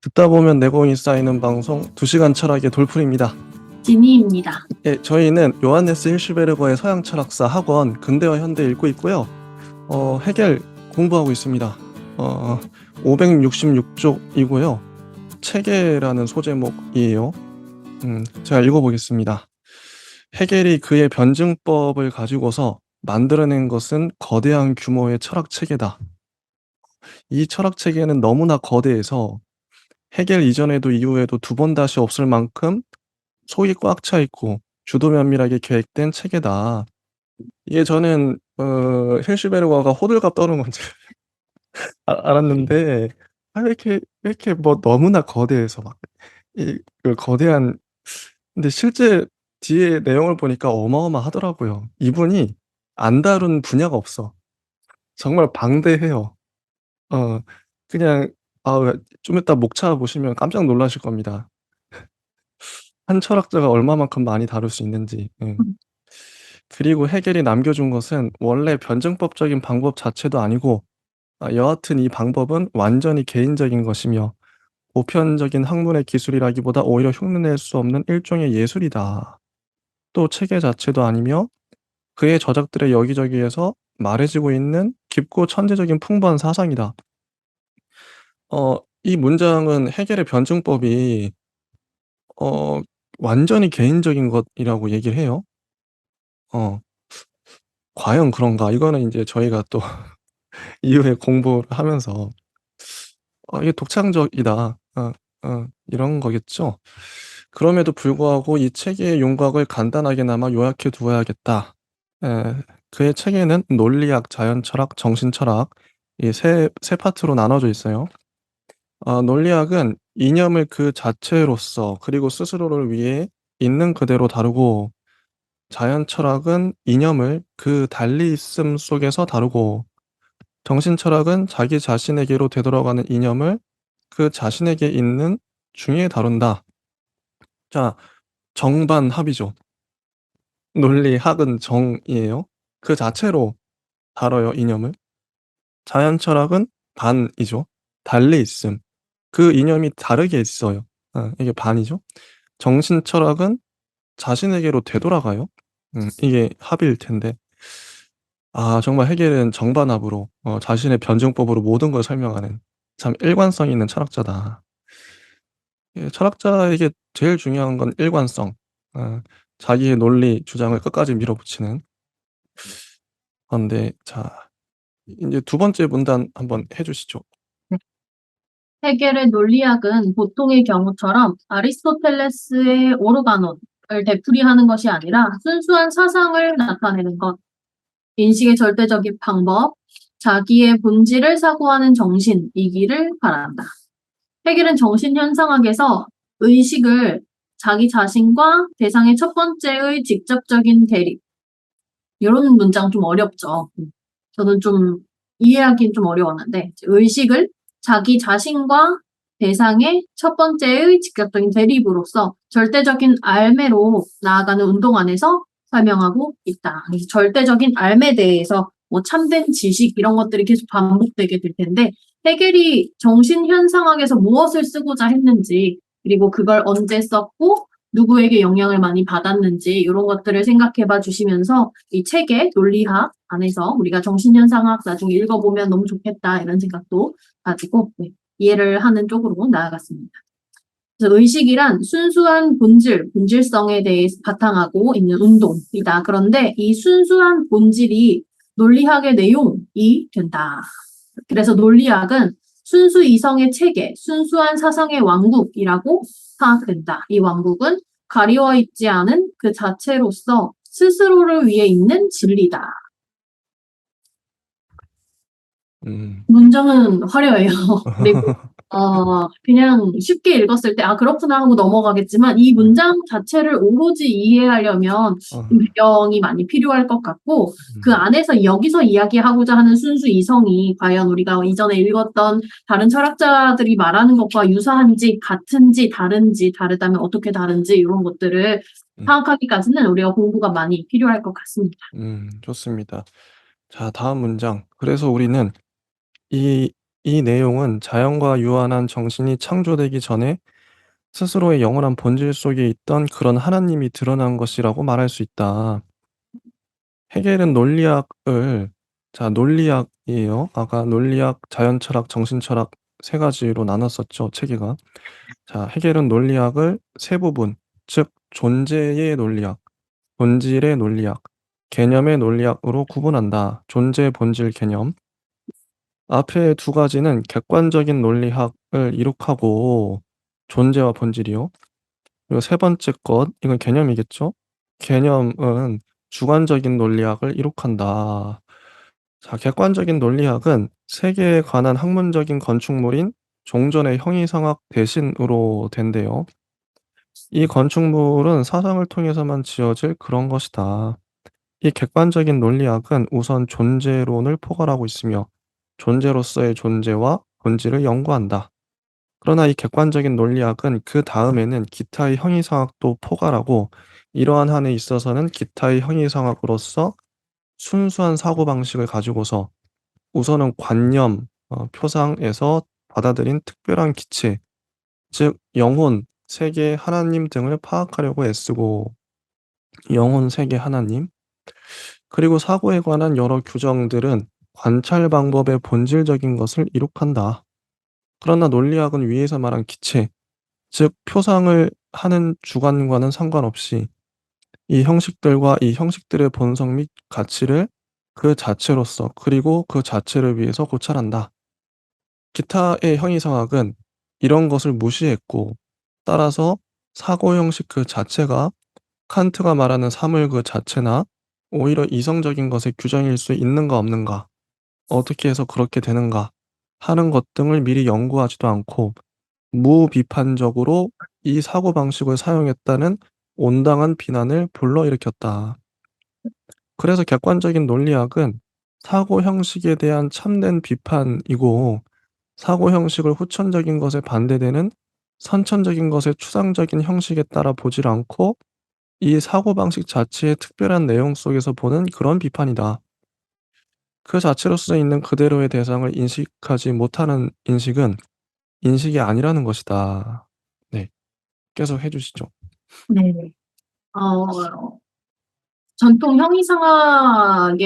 듣다 보면 내공이 쌓이는 방송 2시간 철학의 돌풀입니다. 지니입니다. 예, 저희는 요하네스 힐슈베르거의 서양 철학사 학원 근대와 현대 읽고 있고요. 헤겔 공부하고 있습니다. 566쪽이고요. 체계라는 소제목이에요. 제가 읽어보겠습니다. 헤겔이 그의 변증법을 가지고서 만들어낸 것은 거대한 규모의 철학 체계다. 이 철학 체계는 너무나 거대해서 헤겔 이전에도 이후에도 두 번 다시 없을 만큼 속이 꽉 차 있고 주도 면밀하게 계획된 체계다. 이게 저는 힐슈베르거가 호들갑 떠는 건지 알았는데 왜 이렇게 뭐 너무나 거대해서 막 그 거대한, 근데 실제 뒤에 내용을 보니까 어마어마하더라고요. 이분이 안 다룬 분야가 없어. 정말 방대해요. 어 그냥 좀 이따 목차 보시면 깜짝 놀라실 겁니다. 한 철학자가 얼마만큼 많이 다룰 수 있는지. 예. 그리고 헤겔이 남겨준 것은 원래 변증법적인 방법 자체도 아니고 여하튼 이 방법은 완전히 개인적인 것이며 보편적인 학문의 기술이라기보다 오히려 흉내낼 수 없는 일종의 예술이다. 또 체계 자체도 아니며 그의 저작들의 여기저기에서 말해지고 있는 깊고 천재적인 풍부한 사상이다. 이 문장은 헤겔의 변증법이 어 완전히 개인적인 것이라고 얘기를 해요. 어 과연 그런가? 이거는 인제 저희가 또 이후에 공부를 하면서 이게 독창적이다. 이런 거겠죠. 그럼에도 불구하고 이 체계의 윤곽을 간단하게나마 요약해 두어야겠다. 에, 그의 체계는 논리학, 자연철학, 정신철학 이 세 파트로 나눠져 있어요. 논리학은 이념을 그 자체로서 그리고 스스로를 위해 있는 그대로 다루고, 자연철학은 이념을 그 달리 있음 속에서 다루고, 정신철학은 자기 자신에게로 되돌아가는 이념을 그 자신에게 있는 중에 다룬다. 자, 정반합이죠. 논리학은 정이에요. 그 자체로 다뤄요, 이념을. 자연철학은 반이죠. 달리 있음. 그 이념이 다르게 있어요. 이게 반이죠. 정신철학은 자신에게로 되돌아가요. 이게 합일 텐데. 정말 헤겔은 정반합으로 자신의 변증법으로 모든 걸 설명하는 참 일관성 있는 철학자다. 예, 철학자에게 제일 중요한 건 일관성. 어 자기의 논리 주장을 끝까지 밀어붙이는 건데, 자 인제 두 번째 문단 한번 해 주시죠. 헤겔의 논리학은 보통의 경우처럼 아리스토텔레스의 오르가논을 되풀이하는 것이 아니라 순수한 사상을 나타내는 것, 인식의 절대적인 방법, 자기의 본질을 사고하는 정신이기를 바란다. 헤겔은 정신현상학에서 의식을 자기 자신과 대상의 첫 번째의 직접적인 대립, 이런 문장 좀 어렵죠. 저는 좀 이해하기는 좀 어려웠는데, 의식을 자기 자신과 대상의 첫 번째의 직접적인 대립으로서 절대적인 알매로 나아가는 운동 안에서 설명하고 있다. 그래서 절대적인 알매에 대해서 뭐 참된 지식 이런 것들이 계속 반복되게 될 텐데, 헤겔이 정신현상학에서 무엇을 쓰고자 했는지, 그리고 그걸 언제 썼고 누구에게 영향을 많이 받았는지 이런 것들을 생각해 봐 주시면서 이 책의 논리학 안에서 우리가 정신현상학 나중에 읽어보면 너무 좋겠다 이런 생각도 가지고 이해를 하는 쪽으로 나아갔습니다. 그래서 의식이란 순수한 본질성에 대해 바탕하고 있는 운동이다. 그런데 이 순수한 본질이 논리학의 내용이 된다. 그래서 논리학은 순수 이성의 체계, 순수한 사상의 왕국이라고 파악된다. 이 왕국은 가리워 있지 않은 그 자체로서 스스로를 위해 있는 진리다. 음. 문장은 화려해요. 그리고 그냥 쉽게 읽었을 때 그렇구나 하고 넘어가겠지만 이 문장 자체를 오로지 이해하려면 배경이 많이 필요할 것 같고, 그 안에서 여기서 이야기하고자 하는 순수 이성이 과연 우리가 이전에 읽었던 다른 철학자들이 말하는 것과 유사한지 같은지 다르다면 어떻게 다른지 이런 것들을 파악하기까지는 우리가 공부가 많이 필요할 것 같습니다. 좋습니다. 자, 다음 문장. 그래서 우리는 이 이 내용은 자연과 유한한 정신이 창조되기 전에 스스로의 영원한 본질 속에 있던 그런 하나님이 드러난 것이라고 말할 수 있다. 헤겔은 논리학을 논리학이에요. 아까 논리학, 자연철학, 정신철학 세 가지로 나눴었죠, 체계가. 헤겔은 논리학을 세 부분, 즉 존재의 논리학, 본질의 논리학, 개념의 논리학으로 구분한다. 존재, 본질, 개념. 앞에 두 가지는 객관적인 논리학을 이룩하고 존재와 본질이요. 그리고 세 번째 것, 이건 개념이겠죠? 개념은 주관적인 논리학을 이룩한다. 객관적인 논리학은 세계에 관한 학문적인 건축물인 종전의 형이상학 대신으로 된대요. 이 건축물은 사상을 통해서만 지어질 그런 것이다. 이 객관적인 논리학은 우선 존재론을 포괄하고 있으며 존재로서의 존재와 본질을 연구한다. 그러나 이 객관적인 논리학은 그 다음에는 기타의 형이상학도 포괄하고 이러한 한에 있어서는 기타의 형이상학으로서 순수한 사고방식을 가지고서 우선은 관념, 표상에서 받아들인 특별한 기체, 즉 영혼, 세계, 하나님 등을 파악하려고 애쓰고 영혼, 세계, 하나님, 그리고 사고에 관한 여러 규정들은 관찰 방법의 본질적인 것을 이룩한다. 그러나 논리학은 위에서 말한 기체, 즉 표상을 하는 주관과는 상관없이 이 형식들과 이 형식들의 본성 및 가치를 그 자체로서 그리고 그 자체를 위해서 고찰한다. 기타의 형이상학은 이런 것을 무시했고 따라서 사고 형식 그 자체가 칸트가 말하는 사물 그 자체나 오히려 이성적인 것의 규정일 수 있는가 없는가, 어떻게 해서 그렇게 되는가 하는 것 등을 미리 연구하지도 않고 무비판적으로 이 사고방식을 사용했다는 온당한 비난을 불러일으켰다. 그래서 객관적인 논리학은 사고 형식에 대한 참된 비판이고 사고 형식을 후천적인 것에 반대되는 선천적인 것의 추상적인 형식에 따라 보질 않고 이 사고방식 자체의 특별한 내용 속에서 보는 그런 비판이다. 그 자체로서 있는 그대로의 대상을 인식하지 못하는 인식은 인식이 아니라는 것이다. 네. 계속 해 주시죠. 네. 어, 전통 형이상학의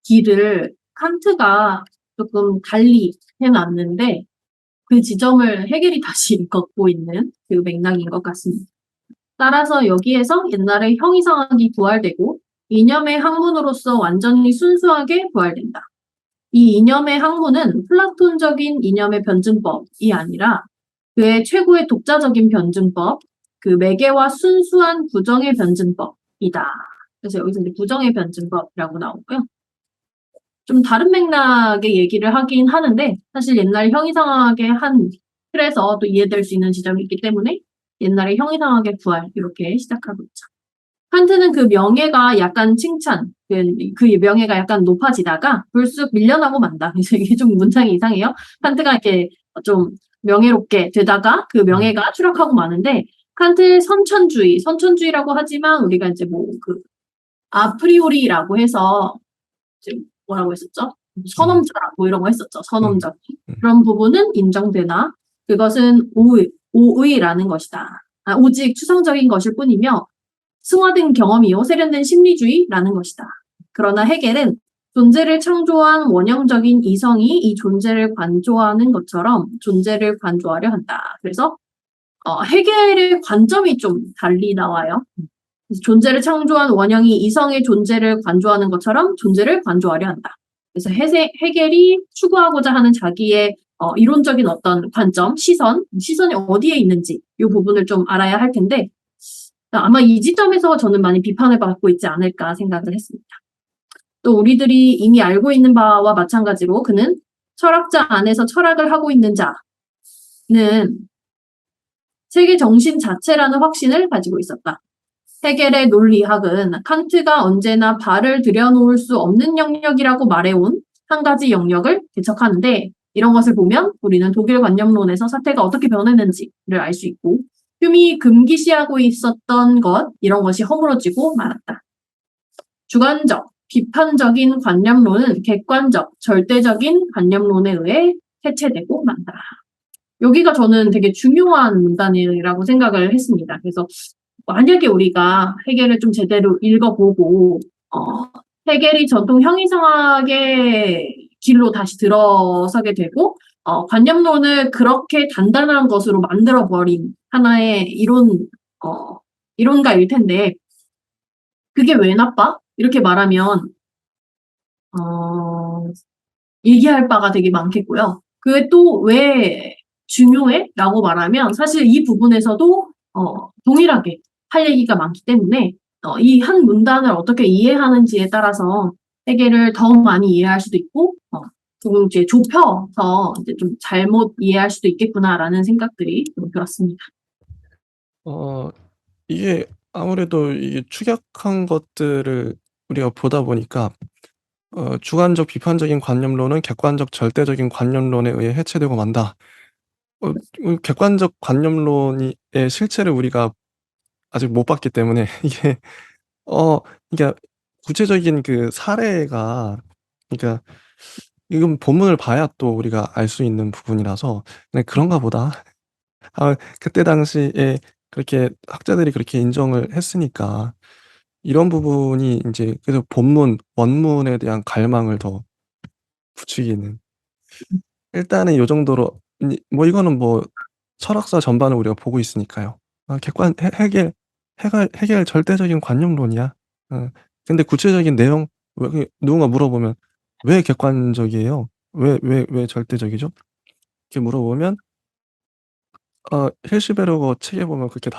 길을 칸트가 조금 달리 해놨는데 그 지점을 헤겔이 다시 걷고 있는 그 맥락인 것 같습니다. 따라서 여기에서 옛날의 형이상학이 부활되고 이념의 학문으로서 완전히 순수하게 부활된다. 이 이념의 학문은 플라톤적인 이념의 변증법이 아니라 그의 최고의 독자적인 변증법, 그 매개와 순수한 부정의 변증법이다. 그래서 여기서 이제 부정의 변증법이라고 나오고요. 좀 다른 맥락의 얘기를 하긴 하는데 사실 옛날 형이상학의 한 틀에서 또 이해될 수 있는 지점이 있기 때문에 옛날의 형이상학의 부활 이렇게 시작하고 있죠. 칸트는 그 명예가 약간 칭찬, 그 명예가 약간 높아지다가 불쑥 밀려나고 만다. 그래서 이게 좀 문장이 이상해요. 칸트가 이렇게 좀 명예롭게 되다가 그 명예가 추락하고 마는데 칸트의 선천주의라고 하지만 우리가 이제 뭐 그 아프리오리라고 해서 지금 뭐라고 했었죠? 선험자라 뭐 이런 거 했었죠. 선험자. 그런 부분은 인정되나 그것은 오의라는 것이다. 오직 추상적인 것일 뿐이며 승화된 경험이요 세련된 심리주의라는 것이다. 그러나 헤겔은 존재를 창조한 원형적인 이성이 이 존재를 관조하는 것처럼 존재를 관조하려 한다. 그래서 헤겔의 관점이 좀 달리 나와요. 존재를 창조한 원형이 이성의 존재를 관조하는 것처럼 존재를 관조하려 한다. 그래서 헤겔이 추구하고자 하는 자기의 이론적인 어떤 관점, 시선이 어디에 있는지 이 부분을 좀 알아야 할 텐데 아마 이 지점에서 저는 많이 비판을 받고 있지 않을까 생각을 했습니다. 또 우리들이 이미 알고 있는 바와 마찬가지로 그는 철학자 안에서 철학을 하고 있는 자는 세계 정신 자체라는 확신을 가지고 있었다. 헤겔의 논리학은 칸트가 언제나 발을 들여놓을 수 없는 영역이라고 말해온 한 가지 영역을 개척하는데 이런 것을 보면 우리는 독일 관념론에서 사태가 어떻게 변했는지를 알 수 있고 띨이 금기시하고 있었던 것 이런 것이 허물어지고 말았다. 주관적, 비판적인 관념론은 객관적, 절대적인 관념론에 의해 해체되고 만다. 여기가 저는 되게 중요한 문단이라고 생각을 했습니다. 그래서 만약에 우리가 헤겔을 좀 제대로 읽어보고 헤겔이 전통 형이상학의 길로 다시 들어서게 되고 관념론을 그렇게 단단한 것으로 만들어버린 하나의 이론가일 텐데 그게 왜 나빠? 이렇게 말하면 얘기할 바가 되게 많겠고요. 그게 또 왜 중요해? 라고 말하면 사실 이 부분에서도 동일하게 할 얘기가 많기 때문에 이 한 문단을 어떻게 이해하는지에 따라서 헤겔을 더 많이 이해할 수도 있고 조금 이제 좁혀서 이제 좀 잘못 이해할 수도 있겠구나라는 생각들이 좀 들었습니다. 이게 아무래도 이게 축약한 것들을 우리가 보다 보니까 주관적 비판적인 관념론은 객관적 절대적인 관념론에 의해 해체되고 만다. 객관적 관념론의 실체를 우리가 아직 못 봤기 때문에 이게 구체적인 그 사례가 그러니까 이건 본문을 봐야 또 우리가 알 수 있는 부분이라서 그냥 '그런가 보다.' 그때 당시에 그렇게 학자들이 그렇게 인정을 했으니까 이런 부분이 인제 그래서 본문 원문에 대한 갈망을 더 부추기는 일단은 요 정도로 뭐 이거는 뭐 철학사 전반을 우리가 보고 있으니까요. 객관 헤 헤겔 헤겔 절대적인 관념론이야. 근데 구체적인 내용 누군가 물어보면 "왜 객관적이에요? 왜 절대적이죠?" 이렇게 물어보면 힐시베르거 책에 보면 그렇게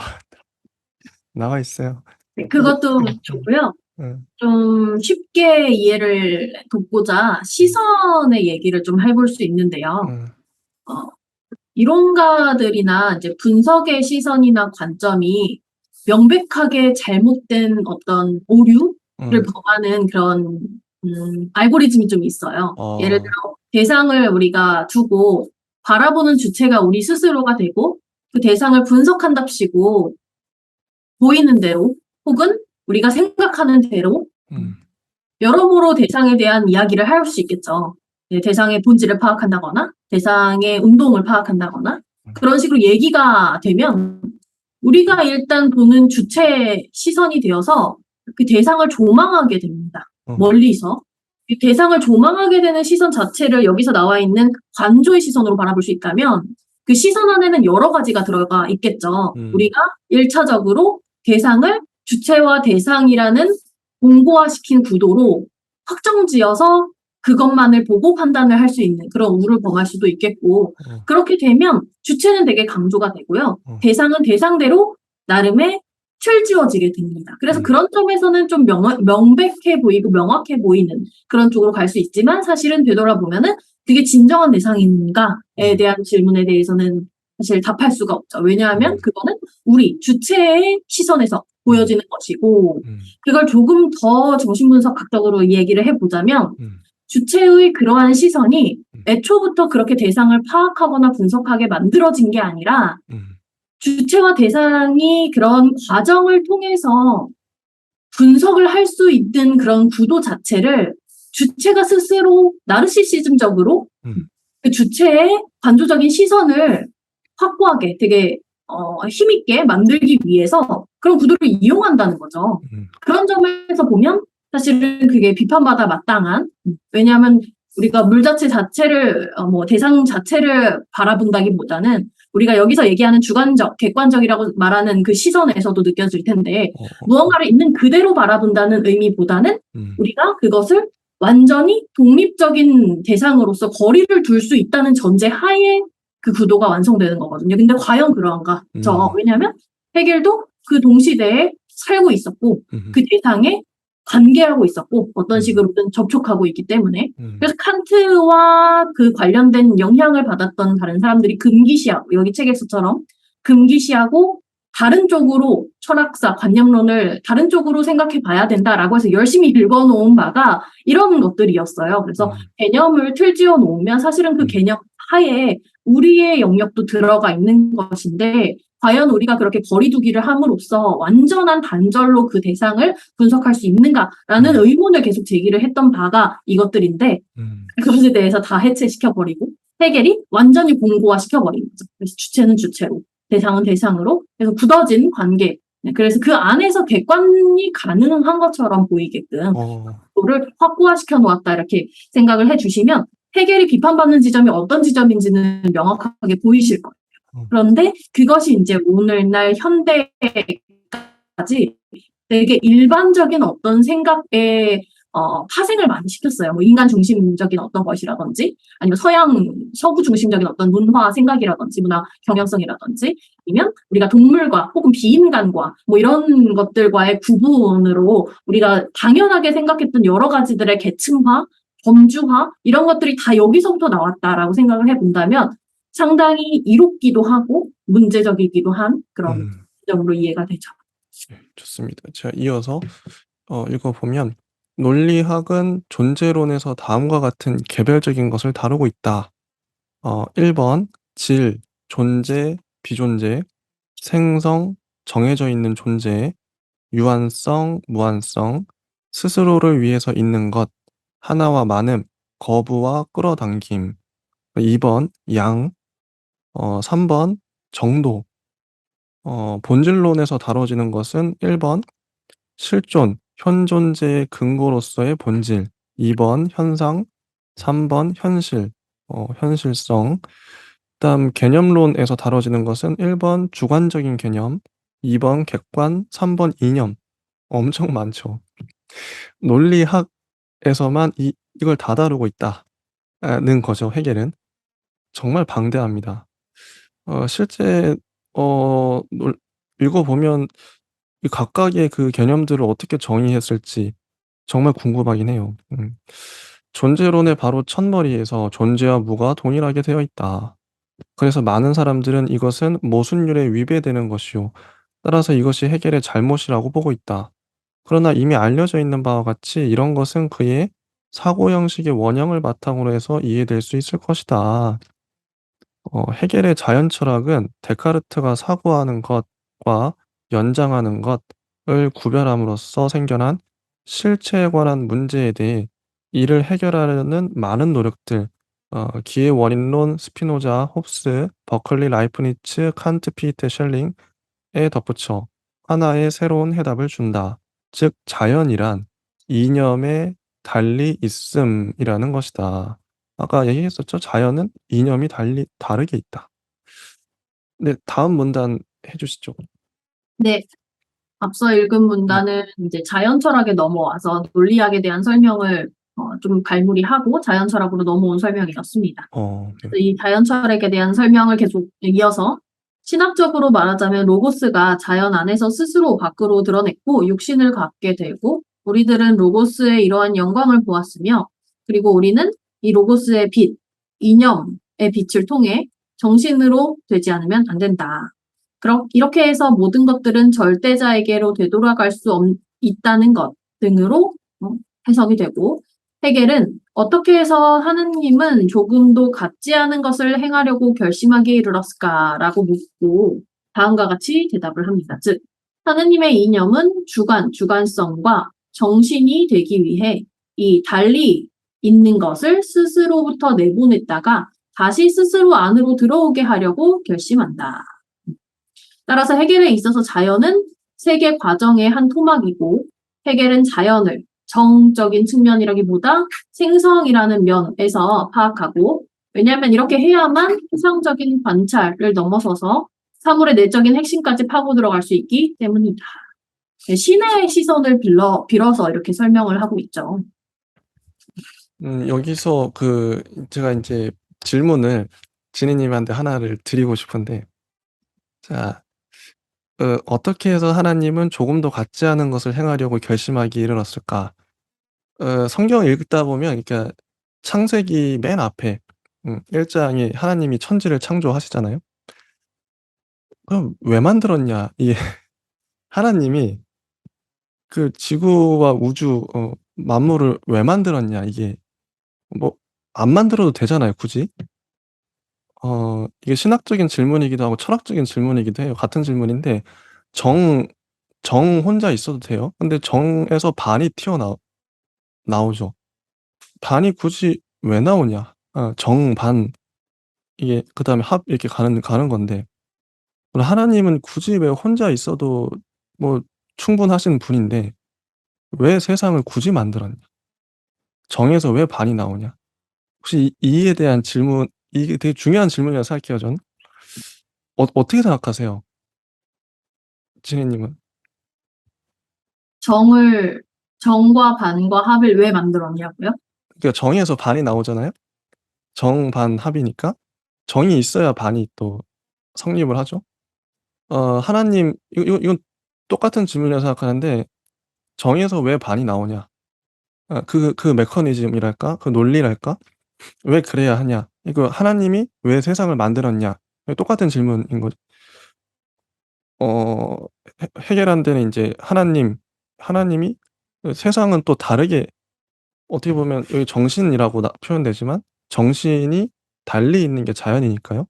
나와 있어요. 네, 근데 그것도 좋고요. 음. 좀 쉽게 이해를 돕고자 시선의 얘기를 좀 해볼 수 있는데요. 음. 이론가들이나 이제 분석의 시선이나 관점이 명백하게 잘못된 어떤 오류를 음. 범하는 그런 알고리즘이 좀 있어요. 예를 들어 대상을 우리가 두고 바라보는 주체가 우리 스스로가 되고 그 대상을 분석한답시고 보이는 대로 혹은 우리가 생각하는 대로 여러모로 대상에 대한 이야기를 할 수 있겠죠. 대상의 본질을 파악한다거나 대상의 운동을 파악한다거나 그런 식으로 얘기가 되면 우리가 일단 보는 주체 시선이 되어서 그 대상을 조망하게 됩니다. 멀리서. 이 대상을 조망하게 되는 시선 자체를 여기서 나와 있는 관조의 시선으로 바라볼 수 있다면 그 시선 안에는 여러 가지가 들어가 있겠죠. 우리가 1차적으로 대상을 주체와 대상이라는 공고화시킨 구도로 확정지어서 그것만을 보고 판단을 할 수 있는 그런 우를 범할 수도 있겠고 그렇게 되면 주체는 되게 강조가 되고요. 대상은 대상대로 나름의 틀지어지게 됩니다. 그래서 그런 점에서는 좀 명백해 보이고 명확해 보이는 그런 쪽으로 갈 수 있지만 사실은 되돌아보면은 그게 진정한 대상인가에 대한 질문에 대해서는 사실 답할 수가 없죠. 왜냐하면 그거는 우리 주체의 시선에서 보여지는 것이고 그걸 조금 더 정신분석 각적으로 얘기를 해보자면 주체의 그러한 시선이 애초부터 그렇게 대상을 파악하거나 분석하게 만들어진 게 아니라 주체와 대상이 그런 과정을 통해서 분석을 할 수 있는 그런 구도 자체를 주체가 스스로 나르시시즘적으로 그 주체의 관조적인 시선을 확고하게 되게 힘있게 만들기 위해서 그런 구도를 이용한다는 거죠. 그런 점에서 보면 사실은 그게 비판받아 마땅한 왜냐하면 우리가 물 자체를 대상 자체를 바라본다기보다는 우리가 여기서 얘기하는 주관적, 객관적이라고 말하는 그 시선에서도 느껴질 텐데 무언가를 있는 그대로 바라본다는 의미보다는 우리가 그것을 완전히 독립적인 대상으로서 거리를 둘 수 있다는 전제 하에 그 구도가 완성되는 거거든요. 근데 과연 그러한가? 왜냐하면 헤겔도 그 동시대에 살고 있었고 그 대상에 관계하고 있었고 어떤 식으로든 접촉하고 있기 때문에 그래서 칸트와 그 관련된 영향을 받았던 다른 사람들이 금기시하고 여기 책에서처럼 금기시하고 다른 쪽으로 철학사, 관념론을 다른 쪽으로 생각해 봐야 된다라고 해서 열심히 읽어놓은 바가 이런 것들이었어요. 그래서 개념을 틀지어 놓으면 사실은 그 개념 하에 우리의 영역도 들어가 있는 것인데 과연 우리가 그렇게 거리두기를 함으로써 완전한 단절로 그 대상을 분석할 수 있는가라는 의문을 계속 제기를 했던 바가 이것들인데 그것에 대해서 다 해체시켜버리고 해겔이 완전히 공고화시켜버린 거죠. 그래서 주체는 주체로, 대상은 대상으로, 그래서 굳어진 관계. 그래서 그 안에서 객관이 가능한 것처럼 보이게끔 그거를 확고화시켜 놓았다 이렇게 생각을 해주시면 해겔이 비판받는 지점이 어떤 지점인지는 명확하게 보이실 거예요. 그런데 그것이 이제 오늘날 현대까지 되게 일반적인 어떤 생각에 파생을 많이 시켰어요. 뭐 인간 중심적인 어떤 것이라든지, 아니면 서구 중심적인 어떤 문화 생각이라든지, 문화 경영성이라든지, 아니면 우리가 동물과 혹은 비인간과 뭐 이런 것들과의 구분으로 우리가 당연하게 생각했던 여러 가지들의 계층화, 범주화, 이런 것들이 다 여기서부터 나왔다라고 생각을 해본다면 상당히 이롭기도 하고 문제적이기도 한 그런 점으로 이해가 되죠. 네, 좋습니다. 제가 이어서 읽어보면 논리학은 존재론에서 다음과 같은 개별적인 것을 다루고 있다. 1번 질, 존재, 비존재, 생성, 정해져 있는 존재, 유한성, 무한성, 스스로를 위해서 있는 것, 하나와 많음, 거부와 끌어당김. 2번 양, 3번 정도. 본질론에서 다뤄지는 것은 1번 실존, 현존재의 근거로서의 본질, 2번 현상, 3번 현실, 현실성. 그다음 개념론에서 다뤄지는 것은 1번 주관적인 개념, 2번 객관, 3번 이념. 엄청 많죠. 논리학에서만 이걸 다 다루고 있다는 거죠, 해겔은. 정말 방대합니다. 실제 읽어보면 이 각각의 그 개념들을 어떻게 정의했을지 정말 궁금하긴 해요. 존재론의 바로 첫머리에서 존재와 무가 동일하게 되어 있다. 그래서 많은 사람들은 이것은 모순율에 위배되는 것이요. 따라서 이것이 해겔의 잘못이라고 보고 있다. 그러나 이미 알려져 있는 바와 같이 이런 것은 그의 사고 형식의 원형을 바탕으로 해서 이해될 수 있을 것이다. 해겔의 자연 철학은 데카르트가 사고하는 것과 연장하는 것을 구별함으로써 생겨난 실체에 관한 문제에 대해 이를 해결하려는 많은 노력들, 기의 원인론, 스피노자, 홉스, 버클리, 라이프니츠, 칸트, 피테, 셸링에 덧붙여 하나의 새로운 해답을 준다. 즉, 자연이란 이념의 달리 있음이라는 것이다. 아까 얘기했었죠. 자연은 이념이 다르게 있다. 네, 다음 문단 해주시죠. 네. 앞서 읽은 문단은 이제 자연 철학에 넘어와서 논리학에 대한 설명을 좀 갈무리하고 자연 철학으로 넘어온 설명이었습니다. 네. 이 자연 철학에 대한 설명을 계속 이어서 신학적으로 말하자면 로고스가 자연 안에서 스스로 밖으로 드러냈고 육신을 갖게 되고 우리들은 로고스의 이러한 영광을 보았으며 그리고 우리는 이 로고스의 빛, 이념의 빛을 통해 정신으로 되지 않으면 안 된다. 이렇게 해서 모든 것들은 절대자에게로 되돌아갈 수 있다는 것 등으로 해석이 되고 해겔은 어떻게 해서 하느님은 조금도 같지 않은 것을 행하려고 결심하기에 이르렀을까라고 묻고 다음과 같이 대답을 합니다. 즉, 하느님의 이념은 주관성과 정신이 되기 위해 이 달리 있는 것을 스스로부터 내보냈다가 다시 스스로 안으로 들어오게 하려고 결심한다. 따라서 해겔에 있어서 자연은 세계 과정의 한 토막이고 해겔은 자연을 정적인 측면이라기보다 생성이라는 면에서 파악하고 왜냐하면 이렇게 해야만 추상적인 관찰을 넘어서서 사물의 내적인 핵심까지 파고 들어갈 수 있기 때문이다. 신의 시선을 빌어서 이렇게 설명을 하고 있죠. 여기서 제가 이제 질문을 지니님한테 하나를 드리고 싶은데, 자, 어떻게 해서 하나님은 조금 더 같지 않은 것을 행하려고 결심하기에 이르렀을까? 성경을 읽다 보면, 그러니까 창세기 맨 앞에 1장에 하나님이 천지를 창조하시잖아요. 그럼 왜 만들었냐? 이 하나님이 그 지구와 우주, 만물을 왜 만들었냐? 이게 뭐 안 만들어도 되잖아요, 굳이. 이게 신학적인 질문이기도 하고 철학적인 질문이기도 해요. 같은 질문인데 정 정 혼자 있어도 돼요? 근데 정에서 반이 나오죠. 반이 굳이 왜 나오냐? 정, 반 이게 그다음에 합 이렇게 가는 건데 그럼 하나님은 굳이 왜 혼자 있어도 뭐 충분하신 분인데 왜 세상을 굳이 만들었냐? 정에서 왜 반이 나오냐? 혹시 이에 대한 질문 이게 되게 중요한 질문이라고 생각해요 저는. 어떻게 생각하세요? 지혜 님은? 정과 반과 합을 왜 만들었냐고요? 그러니까 정에서 반이 나오잖아요. 정, 반, 합이니까 정이 있어야 반이 또 성립을 하죠. 하나님 이건 똑같은 질문이라고 생각하는데 정에서 왜 반이 나오냐? 그 메커니즘이랄까? 그 논리랄까? 왜 그래야 하냐? 이거 하나님이 왜 세상을 만들었냐? 똑같은 질문인 거죠. 어 해결한 데는 인제 하나님이 세상은 또 다르게 어떻게 보면 여기 정신이라고 표현되지만 정신이 달리 있는 게 자연이니까요.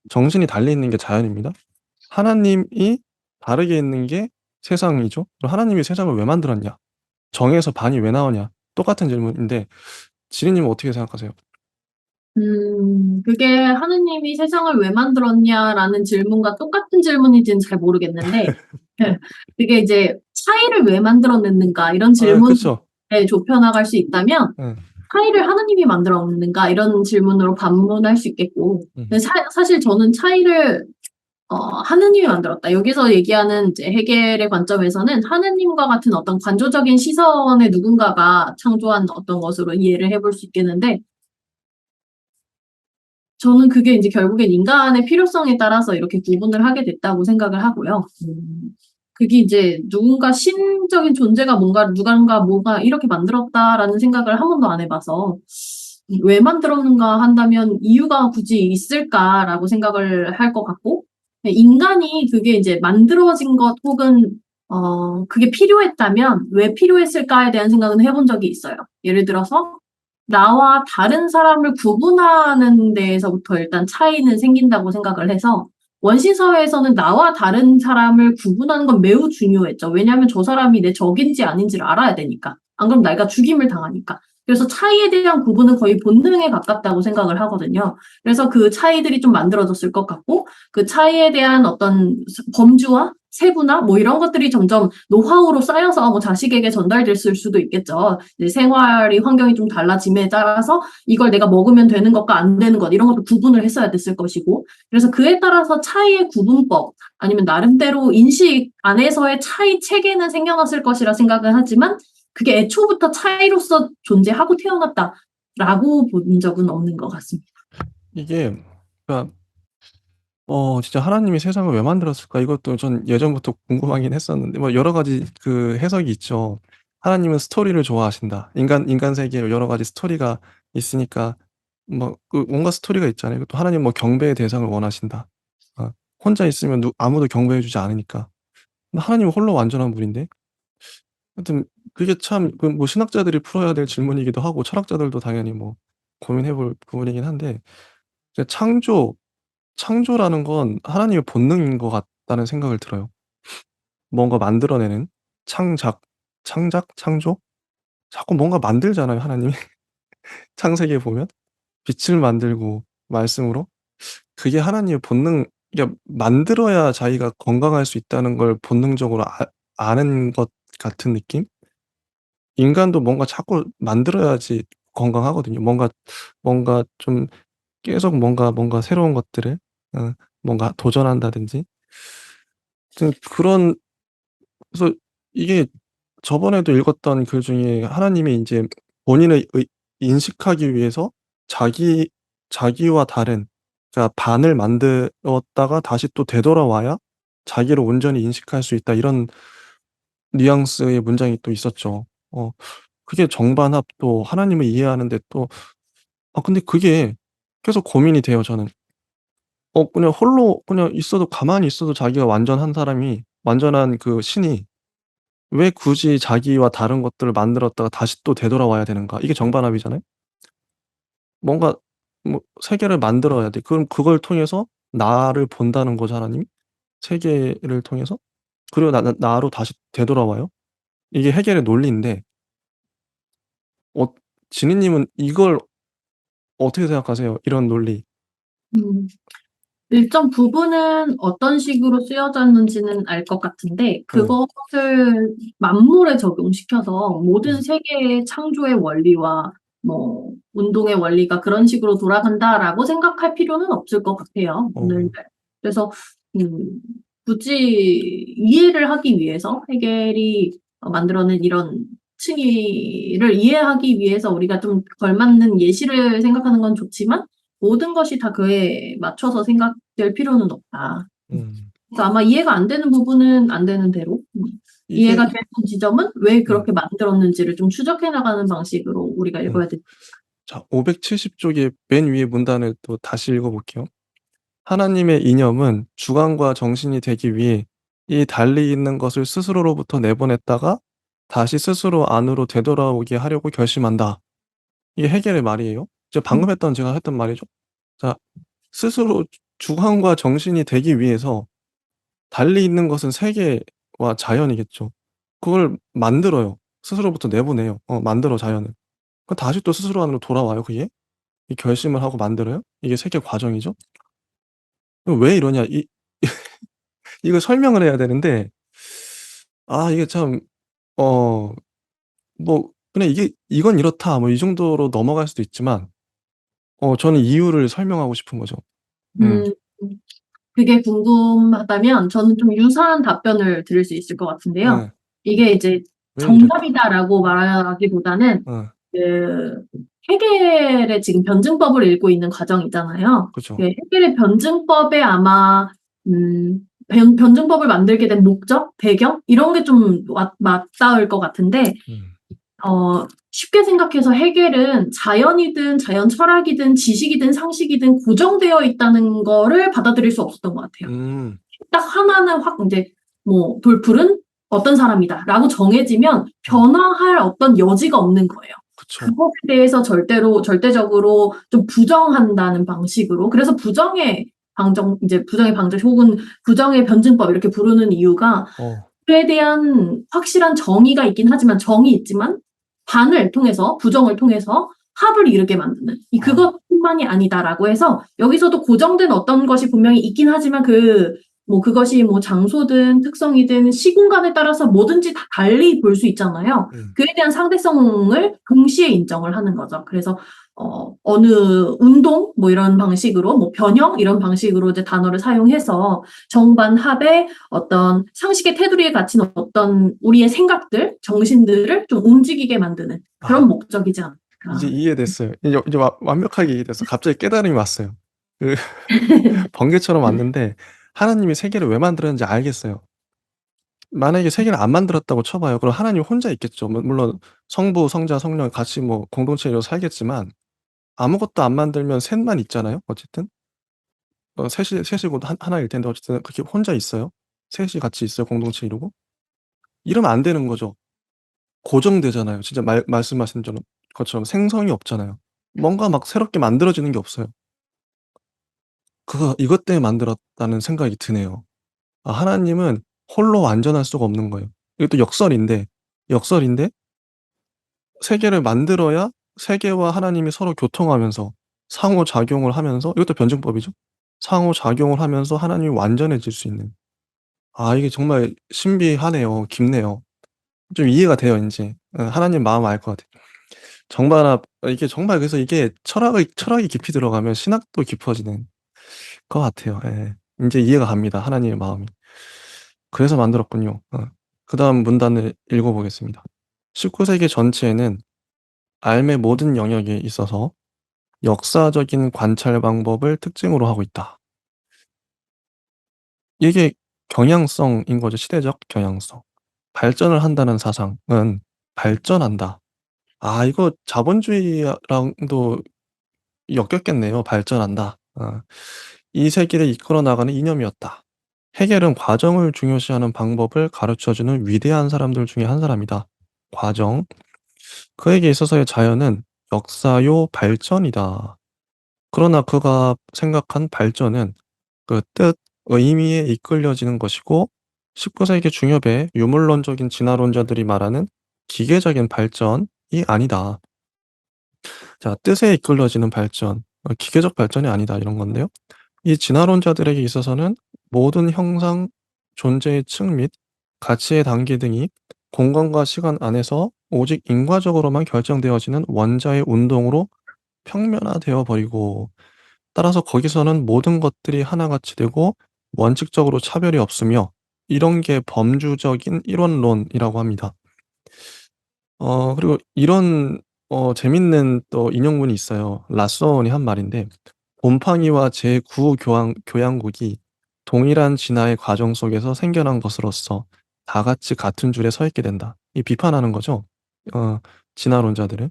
정신이 달리 있는 게 자연입니다. 하나님이 다르게 있는 게 세상이죠. 그럼 하나님이 세상을 왜 만들었냐? 정에서 반이 왜 나오냐? 똑같은 질문인데 지리님은 어떻게 생각하세요? 그게 하느님이 세상을 왜 만들었냐라는 질문과 똑같은 질문인지는 잘 모르겠는데, 그게 이제 차이를 왜 만들어냈는가 이런 질문에 그쵸. 좁혀나갈 수 있다면, 예. 차이를 하느님이 만들었는가 이런 질문으로 반문할 수 있겠고, 음. 근데 사실 저는 차이를 하느님이 만들었다. 여기서 얘기하는 이제 해겔의 관점에서는 하느님과 같은 어떤 관조적인 시선의 누군가가 창조한 어떤 것으로 이해를 해볼 수 있겠는데, 저는 그게 이제 결국엔 인간의 필요성에 따라서 이렇게 구분을 하게 됐다고 생각을 하고요. 그게 이제 누군가 신적인 존재가 누군가 뭐가 이렇게 만들었다라는 생각을 한 번도 안 해봐서 왜 만들었는가 한다면 이유가 굳이 있을까라고 생각을 할 것 같고 인간이 그게 이제 만들어진 것 혹은 그게 필요했다면 왜 필요했을까에 대한 생각은 해본 적이 있어요. 예를 들어서 나와 다른 사람을 구분하는 데에서부터 일단 차이는 생긴다고 생각을 해서 원시 사회에서는 나와 다른 사람을 구분하는 건 매우 중요했죠. 왜냐하면 저 사람이 내 적인지 아닌지를 알아야 되니까. 안 그럼 내가 죽임을 당하니까. 그래서 차이에 대한 구분은 거의 본능에 가깝다고 생각을 하거든요. 그래서 그 차이들이 좀 만들어졌을 것 같고 그 차이에 대한 어떤 범주와 세부나 뭐 이런 것들이 점점 노하우로 쌓여서 뭐 자식에게 전달됐을 수도 있겠죠. 이제 생활이 환경이 좀 달라짐에 따라서 이걸 내가 먹으면 되는 것과 안 되는 것 이런 것도 구분을 했어야 됐을 것이고 그래서 그에 따라서 차이의 구분법 아니면 나름대로 인식 안에서의 차이 체계는 생겨났을 것이라 생각은 하지만 그게 애초부터 차이로서 존재하고 태어났다라고 본 적은 없는 것 같습니다. 이게 그러니까 진짜 '하나님이 세상을 왜 만들었을까?' 이것도 전 예전부터 궁금하긴 했었는데 뭐 여러 가지 그 해석이 있죠. 하나님은 스토리를 좋아하신다. 인간 세계에 여러 가지 스토리가 있으니까 뭐 그 온갖 스토리가 있잖아요. 또 하나님은 뭐 경배의 대상을 원하신다. 어 혼자 있으면 아무도 경배해 주지 않으니까. 근데 하나님은 홀로 완전한 분인데 하여튼 그게 참 그 뭐 신학자들이 풀어야 될 질문이기도 하고 철학자들도 당연히 뭐 고민해 볼 부분이긴 한데 이제 창조라는 건 하나님의 본능인 것 같다는 생각을 들어요. 뭔가 만들어내는 창조? 자꾸 뭔가 만들잖아요, 하나님이. 창세기에 보면. 빛을 만들고 말씀으로. 그게 하나님의 본능 그러니까 만들어야 자기가 건강할 수 있다는 걸 본능적으로 아는 것 같은 느낌? 인간도 뭔가 자꾸 만들어야지 건강하거든요. 뭔가 좀 계속 뭔가 새로운 것들을 어 뭔가 도전한다든지. 좀 그런 그래서 이게 저번에도 읽었던 글 중에 하나님이 인제 본인을 인식하기 위해서 자기 자기와 다른 그러니까 반을 만들었다가 다시 또 되돌아와야 자기를 온전히 인식할 수 있다 이런 뉘앙스의 문장이 또 있었죠. 그게 정반합도 하나님을 이해하는 데 또 근데 그게 계속 고민이 돼요 저는. 그냥 홀로 그냥 있어도 가만히 있어도 자기가 완전한 사람이 완전한 그 신이 왜 굳이 자기와 다른 것들을 만들었다가 다시 또 되돌아와야 되는가? 이게 정반합이잖아요. 뭔가 뭐 세계를 만들어야 돼. 그럼 그걸 통해서 나를 본다는 거죠, 하나님이? 세계를 통해서? 그리고 나로 다시 되돌아와요? 이게 해겔의 논리인데 어 지니님은 이걸 어떻게 생각하세요? 이런 논리. 음. 일정 부분은 어떤 식으로 쓰여졌는지는 알 것 같은데 네. 그것을 만물에 적용시켜서 모든 음. 세계의 창조의 원리와 뭐 운동의 원리가 그런 식으로 돌아간다라고 생각할 필요는 없을 것 같아요, 오늘날. 어. 그래서 굳이 이해를 하기 위해서 해겔이 만들어낸 이런 층위를 이해하기 위해서 우리가 좀 걸맞는 예시를 생각하는 건 좋지만 모든 것이 다 그에 맞춰서 생각될 필요는 없다. 음. 그래서 아마 이해가 안 되는 부분은 안 되는 대로, 이게 이해가 되는 지점은 왜 음. 그렇게 만들었는지를 좀 추적해 나가는 방식으로 우리가 음. 읽어야 되지 자 570쪽의 맨 위에 문단을 또 다시 읽어 볼게요. 하나님의 이념은 주관과 정신이 되기 위해 이 달리 있는 것을 스스로로부터 내보냈다가 다시 스스로 안으로 되돌아오게 하려고 결심한다. 이게 해겔의 말이에요. 제가 방금 했던 제가 했던 말이죠. 자 스스로 주관과 정신이 되기 위해서 달리 있는 것은 세계와 자연이겠죠. 그걸 만들어요. 스스로부터 내보내요. 만들어 자연을. 그럼 다시 또 스스로 안으로 돌아와요 그게? 이 결심을 하고 만들어요? 이게 세계 과정이죠. 그럼 왜 이러냐 이 이걸 설명을 해야 되는데 이게 참 어 뭐 그냥 이게 '이건 이렇다.' 뭐 이 정도로 넘어갈 수도 있지만 저는 이유를 설명하고 싶은 거죠. 음. 음. 그게 궁금하다면 저는 좀 유사한 답변을 드릴 수 있을 것 같은데요. 예. 이게 이제 왜 이랬다. 정답이다라고 말하기보다는 예. 그 해겔의 지금 변증법을 읽고 있는 과정이잖아요. 그죠. 예, 해겔의 변증법에 아마 변증법을 만들게 된 목적, 배경 이런 게 좀 맞닿을 것 같은데 음. 쉽게 생각해서 해겔은 자연이든 자연 철학이든 지식이든 상식이든 고정되어 있다는 거를 받아들일 수 없었던 것 같아요. 음. 딱 하나는 확 인제 뭐 돌풀은 어떤 사람이다라고 정해지면 음. 변화할 어떤 여지가 없는 거예요. 그쵸. 그것에 대해서 절대적으로 좀 부정한다는 방식으로. 그래서 부정의 방정 인제 부정의 방정 혹은 부정의 변증법 이렇게 부르는 이유가 어. 그에 대한 확실한 정의가 있긴 하지만 정이 있지만 반을 통해서 부정을 통해서 합을 이루게 만드는 아. 그것뿐만이 아니다라고 해서 여기서도 고정된 어떤 것이 분명히 있긴 하지만 그것이 뭐 장소든 특성이든 시공간에 따라서 뭐든지 다 달리 볼 수 있잖아요. 음. 그에 대한 상대성을 동시에 인정을 하는 거죠. 그래서 어느 운동 뭐 이런 방식으로 뭐 변형 이런 방식으로 이제 단어를 사용해서 정반합의 어떤 상식의 테두리에 갇힌 어떤 우리의 생각들, 정신들을 좀 움직이게 만드는 아 그런 목적이지 이제 않을까. 이해됐어요. 이제 완벽하게 이해됐어. 갑자기 깨달음이 왔어요. 그 번개처럼 왔는데 하나님이 세계를 왜 만들었는지 알겠어요. 만약에 세계를 안 만들었다고 쳐 봐요. 그럼 하나님 혼자 있겠죠. 물론 성부, 성자, 성령이 같이 뭐 공동체로 살겠지만 아무것도 안 만들면 셋만 있잖아요 어쨌든. 셋이고 하나일 텐데 어쨌든 그렇게 혼자 있어요. 셋이 같이 있어요 공동체 이루고. 이러면 안 되는 거죠. 고정되잖아요. 진짜 말씀하신 것처럼 생성이 없잖아요. 뭔가 막 새롭게 만들어지는 게 없어요. 이것 때문에 만들었다는 생각이 드네요. 하나님은 홀로 완전할 수가 없는 거예요. 이것도 역설인데 세계를 만들어야 세계와 하나님이 서로 교통하면서 상호작용을 하면서 이것도 변증법이죠. 상호작용을 하면서 하나님이 완전해질 수 있는. 이게 정말 신비하네요. 깊네요. 좀 이해가 돼요 인제. 하나님 마음 알 것 같아요. 정반합 이게 정말 그래서 이게 철학이 깊이 들어가면 신학도 깊어지는 것 같아요. 예. 인제 이해가 갑니다, 하나님의 마음이. 그래서 만들었군요. 그다음 문단을 읽어 보겠습니다. 19 세기 전체에는 삶의 모든 영역에 있어서 역사적인 관찰 방법을 특징으로 하고 있다. 이게 경향성인 거죠, 시대적 경향성. 발전을 한다는 사상은 발전한다. 이거 자본주의랑도 엮였겠네요. 발전한다. 이 세계를 이끌어 나가는 이념이었다. 해겔은 과정을 중요시하는 방법을 가르쳐 주는 위대한 사람들 중에 한 사람이다. 과정. 그에게 있어서의 자연은 역사요 발전이다. 그러나 그가 생각한 발전은 그 뜻, 의미에 이끌려지는 것이고 19 세기 중엽의 유물론적인 진화론자들이 말하는 기계적인 발전이 아니다. 자, 뜻에 이끌려지는 발전, 기계적 발전이 아니다 이런 건데요. 이 진화론자들에게 있어서는 모든 형상, 존재의 층 및 가치의 단계 등이 공간과 시간 안에서 오직 인과적으로만 결정되어지는 원자의 운동으로 평면화되어 버리고, 따라서 거기서는 모든 것들이 하나같이 되고 원칙적으로 차별이 없으며, 이런 게 범주적인 일원론이라고 합니다. 그리고 이런 재밌는 또 인용문이 있어요. 라쏘니 한 말인데, 곰팡이와 제9 교양국이 동일한 진화의 과정 속에서 생겨난 것으로서 다 같이 같은 줄에 서 있게 된다. 이 비판하는 거죠. 어 진화론자들은.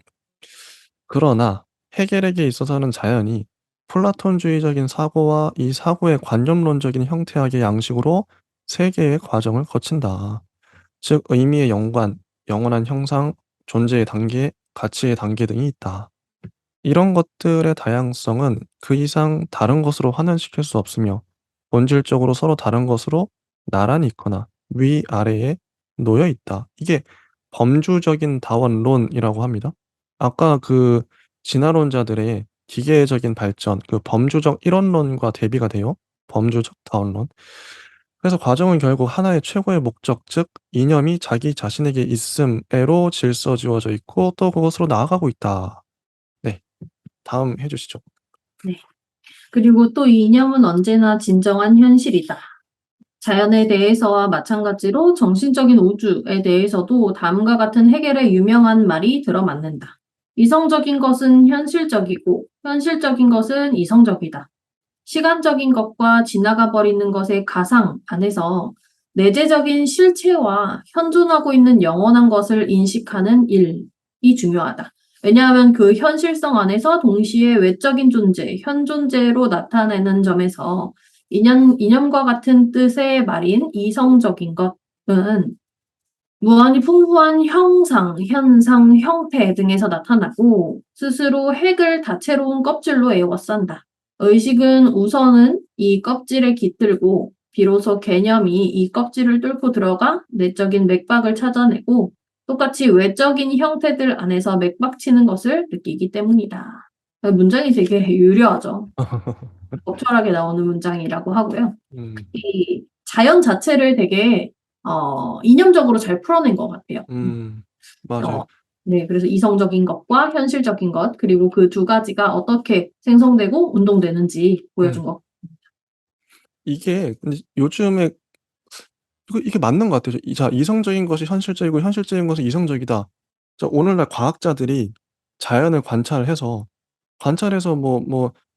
그러나 해겔에게 있어서는 자연이 플라톤주의적인 사고와 이 사고의 관념론적인 형태학의 양식으로 세 개의 과정을 거친다. 즉 의미의 연관, 영원한 형상, 존재의 단계, 가치의 단계 등이 있다. 이런 것들의 다양성은 그 이상 다른 것으로 환원시킬 수 없으며 본질적으로 서로 다른 것으로 나란히 있거나 위아래에 놓여 있다. 이게 범주적인 다원론이라고 합니다. 아까 그 진화론자들의 기계적인 발전, 그 범주적 일원론과 대비가 돼요. 범주적 다원론. 그래서 과정은 결국 하나의 최고의 목적, 즉 이념이 자기 자신에게 있음에로 질서지어져 있고 또 그것으로 나아가고 있다. 네. 다음 해 주시죠. 네. 그리고 또 이 이념은 언제나 진정한 현실이다. 자연에 대해서와 마찬가지로 정신적인 우주에 대해서도 다음과 같은 해겔의 유명한 말이 들어맞는다. 이성적인 것은 현실적이고 현실적인 것은 이성적이다. 시간적인 것과 지나가 버리는 것의 가상 안에서 내재적인 실체와 현존하고 있는 영원한 것을 인식하는 일이 중요하다. 왜냐하면 그 현실성 안에서 동시에 외적인 존재, 현존재로 나타내는 점에서 이념과 같은 뜻의 말인 이성적인 것은 무한히 풍부한 형상, 현상, 형태 등에서 나타나고 스스로 핵을 다채로운 껍질로 에워싼다. 의식은 우선은 이 껍질에 깃들고 비로소 개념이 이 껍질을 뚫고 들어가 내적인 맥박을 찾아내고 똑같이 외적인 형태들 안에서 맥박치는 것을 느끼기 때문이다. 문장이 되게 유려하죠. 적절하게 나오는 문장이라고 하고요. 음. 이 자연 자체를 되게 이념적으로 잘 풀어낸 것 같아요. 맞아요. 어, 네, 그래서 이성적인 것과 현실적인 것, 그리고 그 두 가지가 어떻게 생성되고 운동되는지 음. 보여준 것. 이게 근데 요즘에 이게 맞는 것 같아요. 이 자 이성적인 것이 현실적이고 현실적인 것은 이성적이다. 자, 오늘날 과학자들이 자연을 관찰해서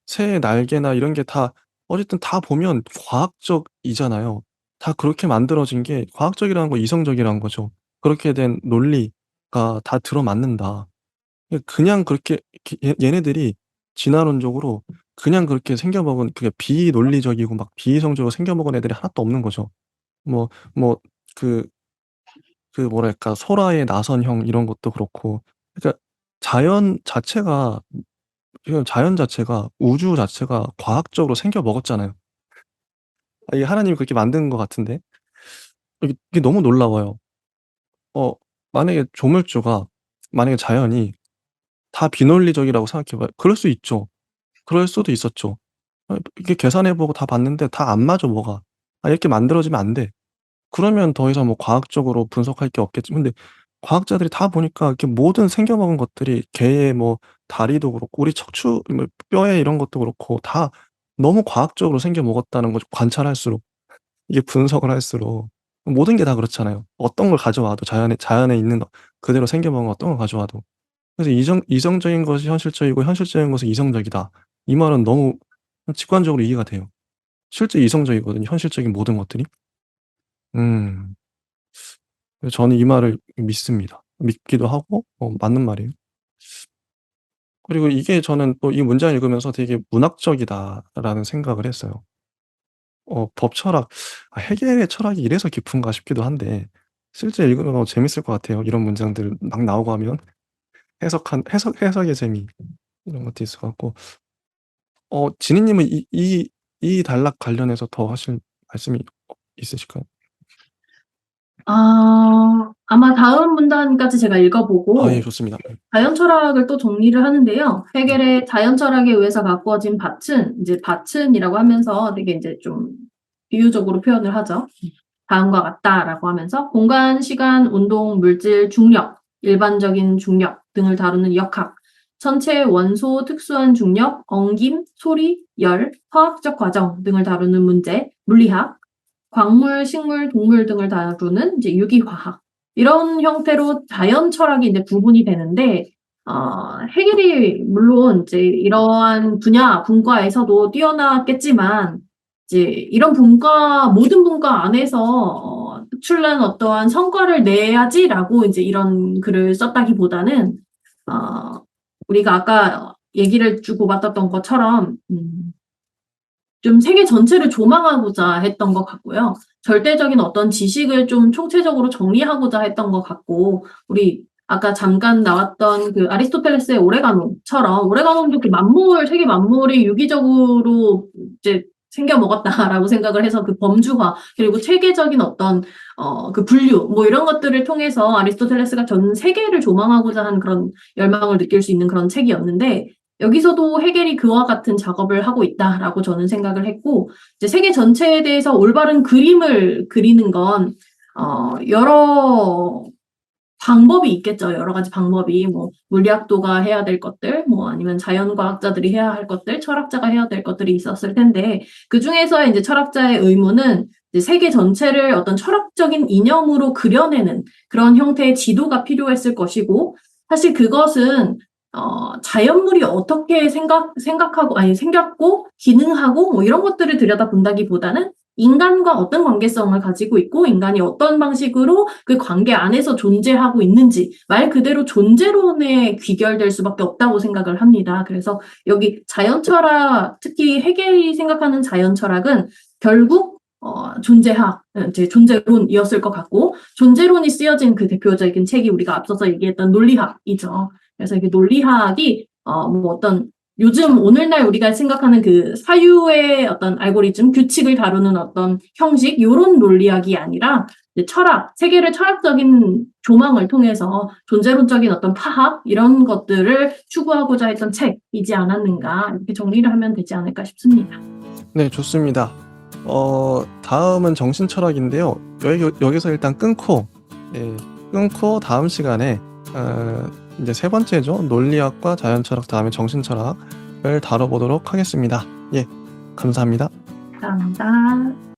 새의 날개나 이런 게 다 어쨌든 다 보면 과학적이잖아요. 다 그렇게 만들어진 게 과학적이라는 거 이성적이라는 거죠. 그렇게 된 논리가 다 들어맞는다. 그냥 그렇게 얘네들이 진화론적으로 그냥 그렇게 생겨 먹은, 그게 비논리적이고 막 비이성적으로 생겨 먹은 애들이 하나도 없는 거죠. 뭐 뭐 그 뭐랄까 소라의 나선형 이런 것도 그렇고, 그러니까 자연 자체가 그냥 자연 자체가 우주 자체가 과학적으로 생겨 먹었잖아요. 이게 하나님이 그렇게 만든 것 같은데 이게 너무 놀라워요. 어 만약에 조물주가, 만약에 자연이 다 비논리적이라고 생각해 봐요. 그럴 수 있죠. 그럴 수도 있었죠. 이렇게 계산해 보고 다 봤는데 다 안 맞아 뭐가. '아 이렇게 만들어지면 안 돼.' 그러면 더 이상 뭐 과학적으로 분석할 게 없겠지. 근데 과학자들이 다 보니까 이렇게 모든 생겨먹은 것들이 개의 뭐 다리도 그렇고 우리 척추 뭐 뼈에 이런 것도 그렇고 다 너무 과학적으로 생겨 먹었다는 거죠, 관찰할수록. 이게 분석을 할수록. 모든 게 다 그렇잖아요. 어떤 걸 가져와도 자연에 있는 그대로 생겨 먹은 어떤 걸 가져와도. 그래서 이성적인 것이 현실적이고 현실적인 것은 이성적이다. 이 말은 너무 직관적으로 이해가 돼요. 실제 이성적이거든요, 현실적인 모든 것들이. 음. 그래서 저는 이 말을 믿습니다. 믿기도 하고 맞는 말이에요. 그리고 이게 저는 또 이 문장을 읽으면서 되게 '문학적이다.'라는 생각을 했어요. 법 철학, 해겔의 철학이 이래서 깊은가 싶기도 한데 실제 읽으면 재밌을 것 같아요. 이런 문장들 막 나오고 하면 해석의 재미 이런 것도 있을 것 같고. 지니님은 이 단락 관련해서 더 하실 말씀이 있으실까요? 아마 다음 문단까지 제가 예, 읽어보고 좋습니다. 자연 철학을 또 정리를 하는데요. 헤겔의 자연 철학에 의해서 가꾸어진 밭은 이제 밭은이라고 하면서 되게 이제 좀 비유적으로 표현을 하죠. 다음과 같다라고 하면서 공간, 시간, 운동, 물질, 중력, 일반적인 중력 등을 다루는 역학, 천체 원소 특수한 중력, 엉김, 소리, 열, 화학적 과정 등을 다루는 문제, 물리학, 광물, 식물, 동물 등을 다루는 이제 유기화학 이런 형태로 자연 철학이 이제 구분이 되는데 헤겔이 물론 이제 이러한 분과에서도 뛰어났겠지만 이제 이런 모든 분과 안에서 특출난 어떠한 성과를 내야지라고 이제 이런 글을 썼다기보다는 우리가 아까 얘기를 주고받았던 것처럼 좀 세계 전체를 조망하고자 했던 것 같고요. 절대적인 어떤 지식을 좀 총체적으로 정리하고자 했던 것 같고, 우리 아까 잠깐 나왔던 그 아리스토텔레스의 오레가논처럼, 오레가논도 그 세계 만물이 유기적으로 이제 생겨 먹었다라고 생각을 해서 그 범주화, 그리고 체계적인 어떤, 그 분류, 뭐 이런 것들을 통해서 아리스토텔레스가 전 세계를 조망하고자 한 그런 열망을 느낄 수 있는 그런 책이었는데, 여기서도 헤겔이 그와 같은 작업을 하고 있다라고 저는 생각을 했고, 이제 세계 전체에 대해서 올바른 그림을 그리는 건, 여러 방법이 있겠죠. 여러 가지 방법이, 뭐, 물리학도가 해야 될 것들, 뭐, 아니면 자연과학자들이 해야 할 것들, 철학자가 해야 될 것들이 있었을 텐데, 그 중에서 이제 철학자의 의무는 이제 세계 전체를 어떤 철학적인 이념으로 그려내는 그런 형태의 지도가 필요했을 것이고, 사실 그것은 자연물이 어떻게 생각하고, 아니, 생겼고, 기능하고, 뭐, 이런 것들을 들여다본다기보다는 인간과 어떤 관계성을 가지고 있고, 인간이 어떤 방식으로 그 관계 안에서 존재하고 있는지, 말 그대로 존재론에 귀결될 수밖에 없다고 생각을 합니다. 그래서 여기 자연철학, 특히 헤겔이 생각하는 자연철학은 결국, 이제 존재론이었을 것 같고, 존재론이 쓰여진 그 대표적인 책이 우리가 앞서서 얘기했던 논리학이죠. 그래서 이게 논리학이 뭐 어떤 요즘 오늘날 우리가 생각하는 그 사유의 어떤 알고리즘, 규칙을 다루는 어떤 형식 이런 논리학이 아니라 이제 세계를 철학적인 조망을 통해서 존재론적인 어떤 파악 이런 것들을 추구하고자 했던 책이지 않았는가 이렇게 정리를 하면 되지 않을까 싶습니다. 네, 좋습니다. 다음은 정신철학인데요. 여기서 일단 끊고 다음 시간에 이제 세 번째죠. 논리학과 자연철학, 다음에 정신철학을 다뤄보도록 하겠습니다. 예, 감사합니다. 감사합니다.